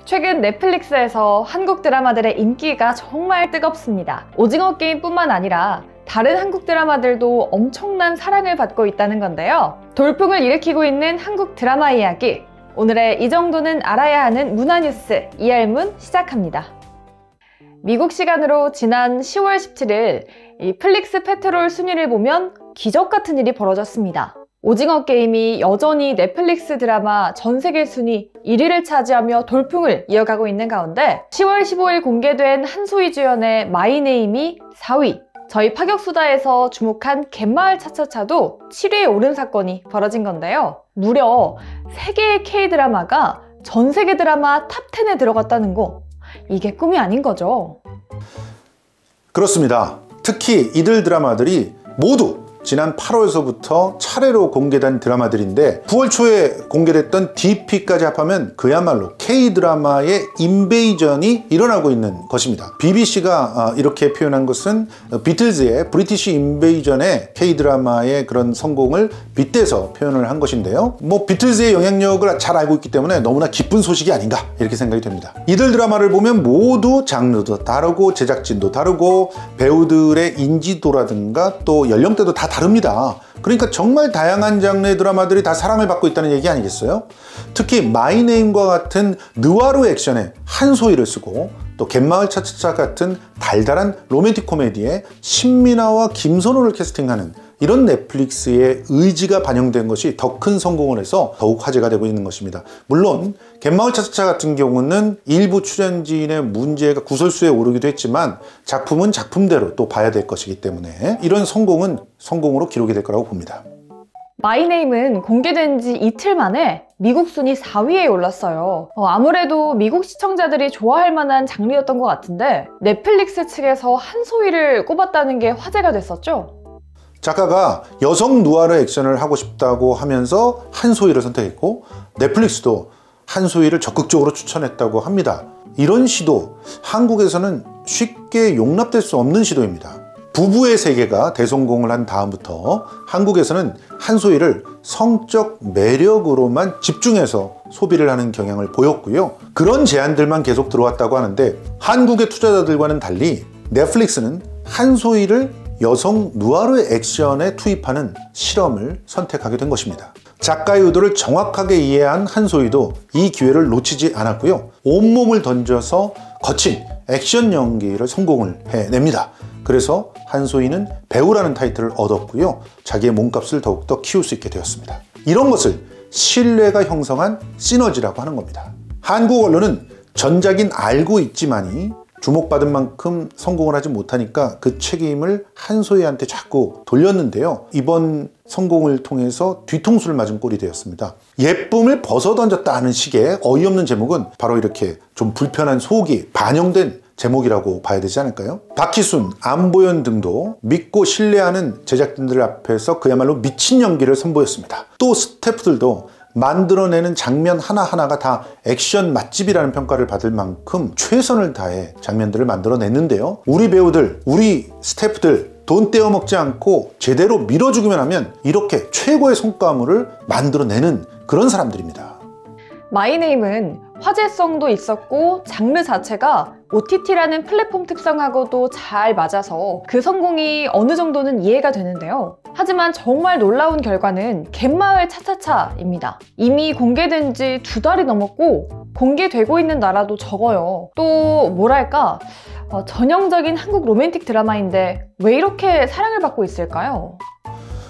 최근 넷플릭스에서 한국 드라마들의 인기가 정말 뜨겁습니다. 오징어 게임뿐만 아니라 다른 한국 드라마들도 엄청난 사랑을 받고 있다는 건데요. 돌풍을 일으키고 있는 한국 드라마 이야기, 오늘의 이 정도는 알아야 하는 문화뉴스 이알문 시작합니다. 미국 시간으로 지난 10월 17일 이 플릭스 페트롤 순위를 보면 기적 같은 일이 벌어졌습니다. 오징어 게임이 여전히 넷플릭스 드라마 전 세계 순위 1위를 차지하며 돌풍을 이어가고 있는 가운데 10월 15일 공개된 한소희 주연의 마이네임이 4위, 저희 파격수다에서 주목한 갯마을 차차차도 7위에 오른 사건이 벌어진 건데요. 무려 3개의 K-드라마가 전 세계 드라마 탑10에 들어갔다는 거, 이게 꿈이 아닌 거죠. 그렇습니다. 특히 이들 드라마들이 모두 지난 8월서부터 차례로 공개된 드라마들인데 9월 초에 공개됐던 DP까지 합하면 그야말로 K-드라마의 인베이전이 일어나고 있는 것입니다. BBC가 이렇게 표현한 것은 비틀즈의 브리티시 인베이전의 K-드라마의 그런 성공을 빗대서 표현을 한 것인데요. 비틀즈의 영향력을 잘 알고 있기 때문에 너무나 기쁜 소식이 아닌가 이렇게 생각이 됩니다. 이들 드라마를 보면 모두 장르도 다르고 제작진도 다르고 배우들의 인지도라든가 또 연령대도 다 다릅니다. 그러니까 정말 다양한 장르의 드라마들이 다 사랑을 받고 있다는 얘기 아니겠어요? 특히 마이네임과 같은 느와르 액션에 한소희를 쓰고 또 갯마을 차차차 같은 달달한 로맨틱 코미디에 신민아와 김선호를 캐스팅하는 이런 넷플릭스의 의지가 반영된 것이 더 큰 성공을 해서 더욱 화제가 되고 있는 것입니다. 물론 갯마을 차차차 같은 경우는 일부 출연진의 문제가 구설수에 오르기도 했지만 작품은 작품대로 또 봐야 될 것이기 때문에 이런 성공은 성공으로 기록이 될 거라고 봅니다. 마이네임은 공개된 지 이틀 만에 미국 순위 4위에 올랐어요. 아무래도 미국 시청자들이 좋아할 만한 장르였던 것 같은데 넷플릭스 측에서 한소희를 꼽았다는 게 화제가 됐었죠. 작가가 여성 누아르 액션을 하고 싶다고 하면서 한소희를 선택했고 넷플릭스도 한소희를 적극적으로 추천했다고 합니다. 이런 시도 한국에서는 쉽게 용납될 수 없는 시도입니다. 부부의 세계가 대성공을 한 다음부터 한국에서는 한소희를 성적 매력으로만 집중해서 소비를 하는 경향을 보였고요. 그런 제안들만 계속 들어왔다고 하는데 한국의 투자자들과는 달리 넷플릭스는 한소희를 여성 누아르 액션에 투입하는 실험을 선택하게 된 것입니다. 작가의 의도를 정확하게 이해한 한소희도 이 기회를 놓치지 않았고요. 온몸을 던져서 거친 액션 연기를 성공을 해냅니다. 그래서 한소희는 배우라는 타이틀을 얻었고요. 자기의 몸값을 더욱더 키울 수 있게 되었습니다. 이런 것을 신뢰가 형성한 시너지라고 하는 겁니다. 한국 언론은 전작인 알고 있지만이 주목받은 만큼 성공을 하지 못하니까 그 책임을 한소희한테 자꾸 돌렸는데요. 이번 성공을 통해서 뒤통수를 맞은 꼴이 되었습니다. 예쁨을 벗어던졌다는 식의 어이없는 제목은 바로 이렇게 좀 불편한 속이 반영된 제목이라고 봐야 되지 않을까요? 박희순, 안보연 등도 믿고 신뢰하는 제작진들 앞에서 그야말로 미친 연기를 선보였습니다. 또 스태프들도 만들어내는 장면 하나하나가 다 액션 맛집이라는 평가를 받을 만큼 최선을 다해 장면들을 만들어냈는데요. 우리 배우들, 우리 스태프들 돈 떼어먹지 않고 제대로 밀어주기만 하면 이렇게 최고의 성과물을 만들어내는 그런 사람들입니다. 마이네임은 화제성도 있었고 장르 자체가 OTT라는 플랫폼 특성하고도 잘 맞아서 그 성공이 어느 정도는 이해가 되는데요. 하지만 정말 놀라운 결과는 갯마을 차차차입니다. 이미 공개된 지 2달이 넘었고 공개되고 있는 나라도 적어요. 또 뭐랄까, 전형적인 한국 로맨틱 드라마인데 왜 이렇게 사랑을 받고 있을까요?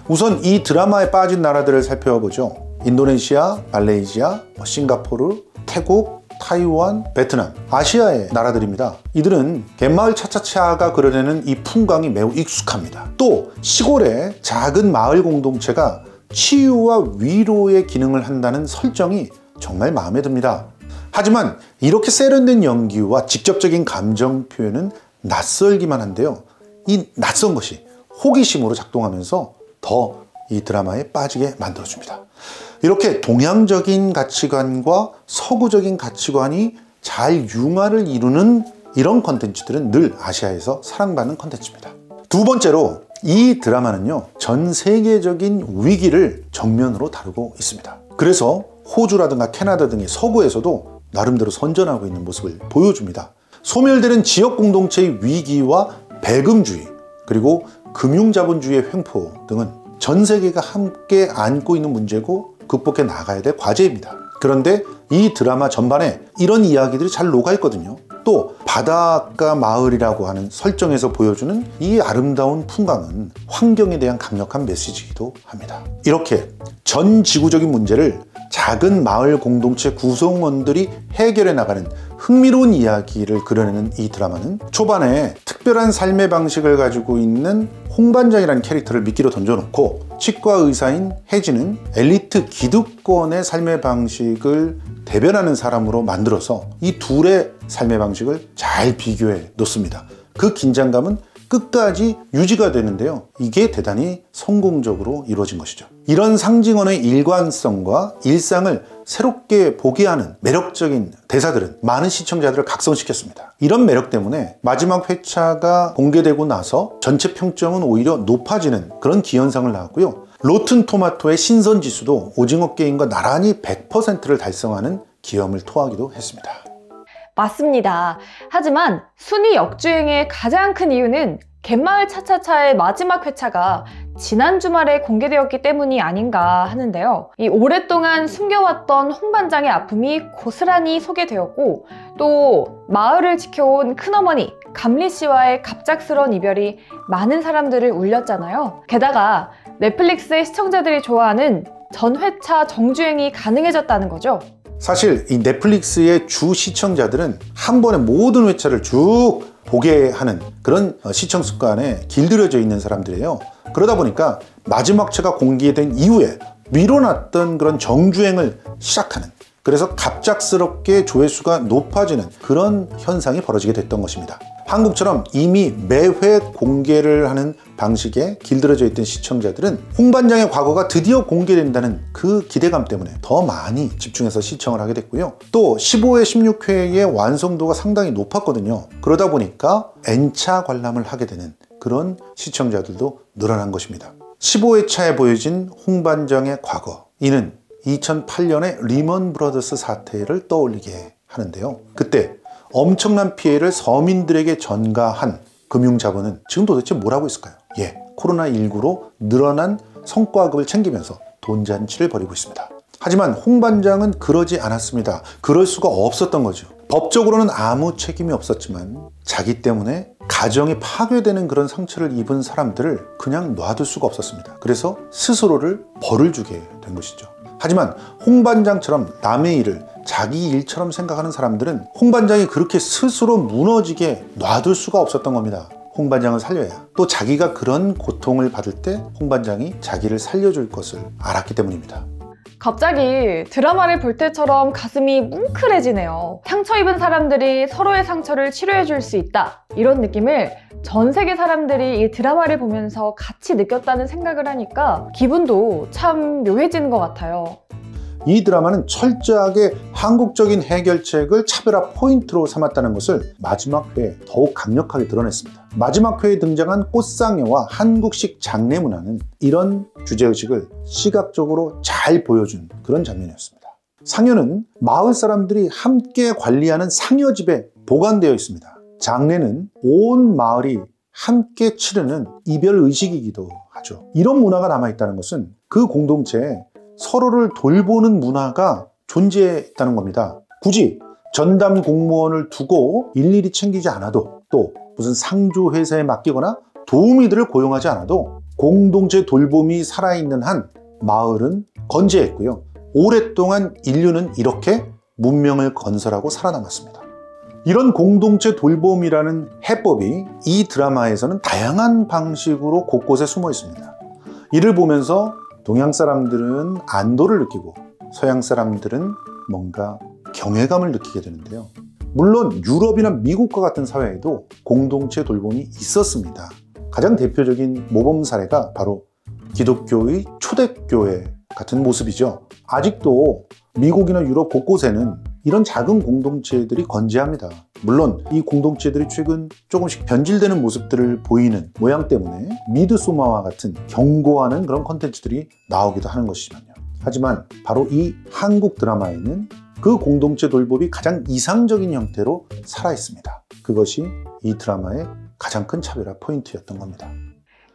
우선 이 드라마에 빠진 나라들을 살펴보죠. 인도네시아, 말레이시아, 싱가포르, 태국, 타이완, 베트남, 아시아의 나라들입니다. 이들은 갯마을 차차차가 그려내는 이 풍광이 매우 익숙합니다. 또 시골의 작은 마을 공동체가 치유와 위로의 기능을 한다는 설정이 정말 마음에 듭니다. 하지만 이렇게 세련된 연기와 직접적인 감정 표현은 낯설기만 한데요. 이 낯선 것이 호기심으로 작동하면서 더 이 드라마에 빠지게 만들어줍니다. 이렇게 동양적인 가치관과 서구적인 가치관이 잘 융화를 이루는 이런 컨텐츠들은 늘 아시아에서 사랑받는 컨텐츠입니다. 두 번째로 이 드라마는요, 전 세계적인 위기를 정면으로 다루고 있습니다. 그래서 호주라든가 캐나다 등의 서구에서도 나름대로 선전하고 있는 모습을 보여줍니다. 소멸되는 지역 공동체의 위기와 배금주의, 그리고 금융자본주의의 횡포 등은 전 세계가 함께 안고 있는 문제고 극복해 나가야 될 과제입니다. 그런데 이 드라마 전반에 이런 이야기들이 잘 녹아있거든요. 또 바닷가 마을이라고 하는 설정에서 보여주는 이 아름다운 풍광은 환경에 대한 강력한 메시지이기도 합니다. 이렇게 전 지구적인 문제를 작은 마을 공동체 구성원들이 해결해 나가는 흥미로운 이야기를 그려내는 이 드라마는 초반에 특별한 삶의 방식을 가지고 있는 홍반장이라는 캐릭터를 미끼로 던져놓고 치과 의사인 혜진은 엘리트 기득권의 삶의 방식을 대변하는 사람으로 만들어서 이 둘의 삶의 방식을 잘 비교해 놓습니다. 그 긴장감은 끝까지 유지가 되는데요. 이게 대단히 성공적으로 이루어진 것이죠. 이런 상징어의 일관성과 일상을 새롭게 보게 하는 매력적인 대사들은 많은 시청자들을 각성시켰습니다. 이런 매력 때문에 마지막 회차가 공개되고 나서 전체 평점은 오히려 높아지는 그런 기현상을 낳았고요. 로튼 토마토의 신선 지수도 오징어 게임과 나란히 100%를 달성하는 기염을 토하기도 했습니다. 맞습니다. 하지만 순위 역주행의 가장 큰 이유는 갯마을 차차차의 마지막 회차가 지난 주말에 공개되었기 때문이 아닌가 하는데요. 이 오랫동안 숨겨왔던 홍반장의 아픔이 고스란히 소개되었고, 또 마을을 지켜온 큰어머니 감리 씨와의 갑작스러운 이별이 많은 사람들을 울렸잖아요. 게다가 넷플릭스의 시청자들이 좋아하는 전 회차 정주행이 가능해졌다는 거죠. 사실 이 넷플릭스의 주 시청자들은 한 번에 모든 회차를 쭉 보게 하는 그런 시청 습관에 길들여져 있는 사람들이에요. 그러다 보니까 마지막 회가 공개된 이후에 미뤄놨던 그런 정주행을 시작하는, 그래서 갑작스럽게 조회수가 높아지는 그런 현상이 벌어지게 됐던 것입니다. 한국처럼 이미 매회 공개를 하는 방식에 길들여져 있던 시청자들은 홍반장의 과거가 드디어 공개된다는 그 기대감 때문에 더 많이 집중해서 시청을 하게 됐고요. 또 15회, 16회의 완성도가 상당히 높았거든요. 그러다 보니까 N차 관람을 하게 되는 그런 시청자들도 늘어난 것입니다. 15회차에 보여진 홍반장의 과거, 이는 2008년의 리먼 브러더스 사태를 떠올리게 하는데요. 그때 엄청난 피해를 서민들에게 전가한 금융자본은 지금 도대체 뭘 하고 있을까요? 코로나19로 늘어난 성과급을 챙기면서 돈잔치를 벌이고 있습니다. 하지만 홍반장은 그러지 않았습니다. 그럴 수가 없었던 거죠. 법적으로는 아무 책임이 없었지만 자기 때문에 가정이 파괴되는 그런 상처를 입은 사람들을 그냥 놔둘 수가 없었습니다. 그래서 스스로를 벌을 주게 된 것이죠. 하지만 홍반장처럼 남의 일을 자기 일처럼 생각하는 사람들은 홍반장이 그렇게 스스로 무너지게 놔둘 수가 없었던 겁니다. 홍반장을 살려야, 또 자기가 그런 고통을 받을 때 홍반장이 자기를 살려줄 것을 알았기 때문입니다. 갑자기 드라마를 볼 때처럼 가슴이 뭉클해지네요. 상처 입은 사람들이 서로의 상처를 치료해 줄 수 있다, 이런 느낌을 전 세계 사람들이 이 드라마를 보면서 같이 느꼈다는 생각을 하니까 기분도 참 묘해지는 것 같아요. 이 드라마는 철저하게 한국적인 해결책을 차별화 포인트로 삼았다는 것을 마지막 회에 더욱 강력하게 드러냈습니다. 마지막 회에 등장한 꽃상여와 한국식 장례 문화는 이런 주제의식을 시각적으로 잘 보여준 그런 장면이었습니다. 상여는 마을 사람들이 함께 관리하는 상여집에 보관되어 있습니다. 장례는 온 마을이 함께 치르는 이별의식이기도 하죠. 이런 문화가 남아있다는 것은 그 공동체에 서로를 돌보는 문화가 존재했다는 겁니다. 굳이 전담 공무원을 두고 일일이 챙기지 않아도, 또 무슨 상조 회사에 맡기거나 도우미들을 고용하지 않아도 공동체 돌봄이 살아있는 한 마을은 건재했고요. 오랫동안 인류는 이렇게 문명을 건설하고 살아남았습니다. 이런 공동체 돌봄이라는 해법이 이 드라마에서는 다양한 방식으로 곳곳에 숨어 있습니다. 이를 보면서 동양 사람들은 안도를 느끼고 서양 사람들은 뭔가 경외감을 느끼게 되는데요. 물론 유럽이나 미국과 같은 사회에도 공동체 돌봄이 있었습니다. 가장 대표적인 모범 사례가 바로 기독교의 초대교회 같은 모습이죠. 아직도 미국이나 유럽 곳곳에는 이런 작은 공동체들이 건재합니다. 물론 이 공동체들이 최근 조금씩 변질되는 모습들을 보이는 모양 때문에 미드소마와 같은 경고하는 그런 컨텐츠들이 나오기도 하는 것이지만요. 하지만 바로 이 한국 드라마에는 그 공동체 돌봄이 가장 이상적인 형태로 살아있습니다. 그것이 이 드라마의 가장 큰 차별화 포인트였던 겁니다.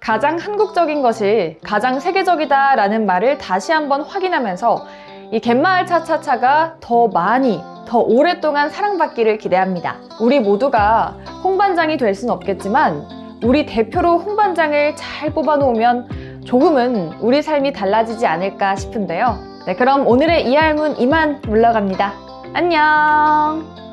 가장 한국적인 것이 가장 세계적이다라는 말을 다시 한번 확인하면서 이 갯마을 차차차가 더 많이, 더 오랫동안 사랑받기를 기대합니다. 우리 모두가 홍반장이 될 순 없겠지만 우리 대표로 홍반장을 잘 뽑아놓으면 조금은 우리 삶이 달라지지 않을까 싶은데요. 네, 그럼 오늘의 이할문 이만 물러갑니다. 안녕!